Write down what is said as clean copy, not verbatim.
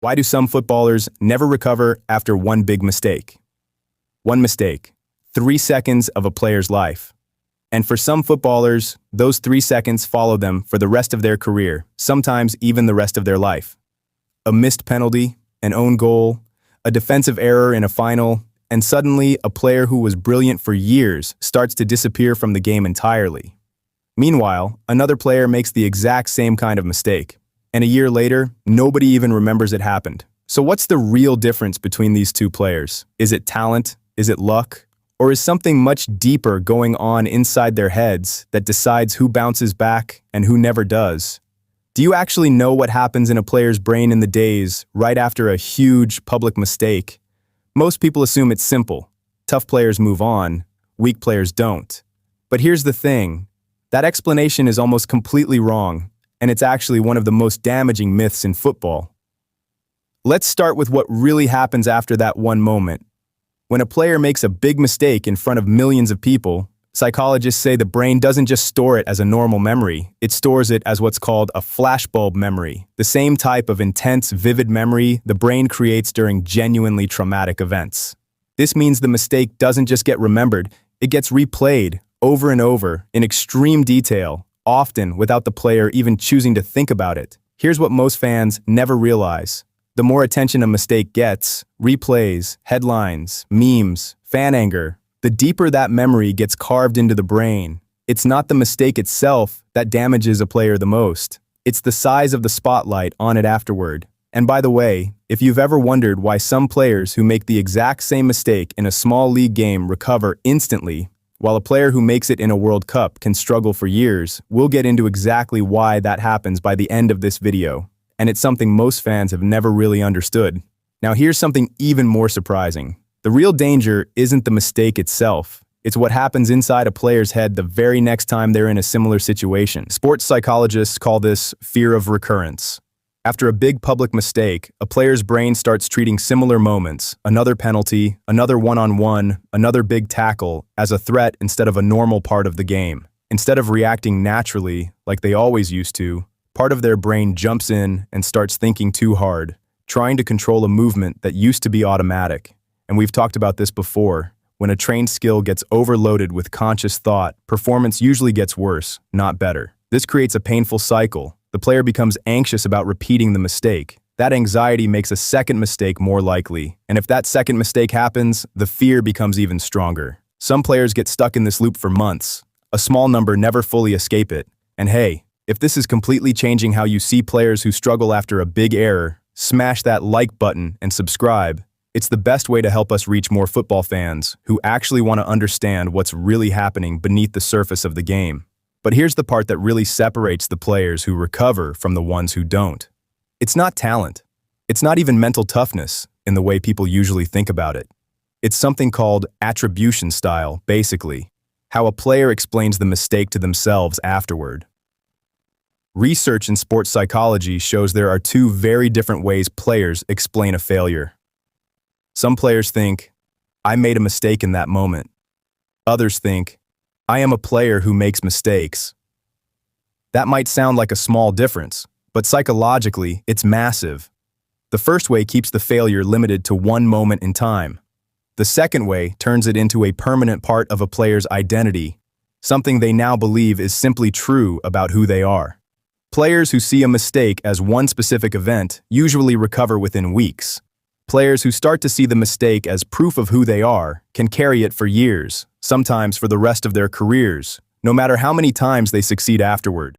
Why do some footballers never recover after one big mistake? One mistake, 3 seconds of a player's life. And for some footballers, those 3 seconds follow them for the rest of their career, sometimes even the rest of their life. A missed penalty, an own goal, a defensive error in a final, and suddenly a player who was brilliant for years starts to disappear from the game entirely. Meanwhile, another player makes the exact same kind of mistake, and a year later, nobody even remembers it happened. So what's the real difference between these two players? Is it talent? Is it luck? Or is something much deeper going on inside their heads that decides who bounces back and who never does? Do you actually know what happens in a player's brain in the days right after a huge public mistake? Most people assume it's simple. Tough players move on, weak players don't. But here's the thing. That explanation is almost completely wrong, and it's actually one of the most damaging myths in football. Let's start with what really happens after that one moment. When a player makes a big mistake in front of millions of people, psychologists say the brain doesn't just store it as a normal memory, it stores it as what's called a flashbulb memory, the same type of intense, vivid memory the brain creates during genuinely traumatic events. This means the mistake doesn't just get remembered, it gets replayed over and over in extreme detail, often without the player even choosing to think about it. Here's what most fans never realize. The more attention a mistake gets, replays, headlines, memes, fan anger, the deeper that memory gets carved into the brain. It's not the mistake itself that damages a player the most. It's the size of the spotlight on it afterward. And by the way, if you've ever wondered why some players who make the exact same mistake in a small league game recover instantly, while a player who makes it in a World Cup can struggle for years, we'll get into exactly why that happens by the end of this video. And it's something most fans have never really understood. Now here's something even more surprising. The real danger isn't the mistake itself. It's what happens inside a player's head the very next time they're in a similar situation. Sports psychologists call this fear of recurrence. After a big public mistake, a player's brain starts treating similar moments, another penalty, another one-on-one, another big tackle, as a threat instead of a normal part of the game. Instead of reacting naturally, like they always used to, part of their brain jumps in and starts thinking too hard, trying to control a movement that used to be automatic. And we've talked about this before. When a trained skill gets overloaded with conscious thought, performance usually gets worse, not better. This creates a painful cycle. The player becomes anxious about repeating the mistake. That anxiety makes a second mistake more likely. And if that second mistake happens, the fear becomes even stronger. Some players get stuck in this loop for months. A small number never fully escape it. And hey, if this is completely changing how you see players who struggle after a big error, smash that like button and subscribe. It's the best way to help us reach more football fans who actually want to understand what's really happening beneath the surface of the game. But here's the part that really separates the players who recover from the ones who don't. It's not talent. It's not even mental toughness in the way people usually think about it. It's something called attribution style, basically, how a player explains the mistake to themselves afterward. Research in sports psychology shows there are two very different ways players explain a failure. Some players think, I made a mistake in that moment. Others think, I am a player who makes mistakes. That might sound like a small difference, but psychologically, it's massive. The first way keeps the failure limited to one moment in time. The second way turns it into a permanent part of a player's identity, something they now believe is simply true about who they are. Players who see a mistake as one specific event usually recover within weeks. Players who start to see the mistake as proof of who they are can carry it for years, sometimes for the rest of their careers, no matter how many times they succeed afterward.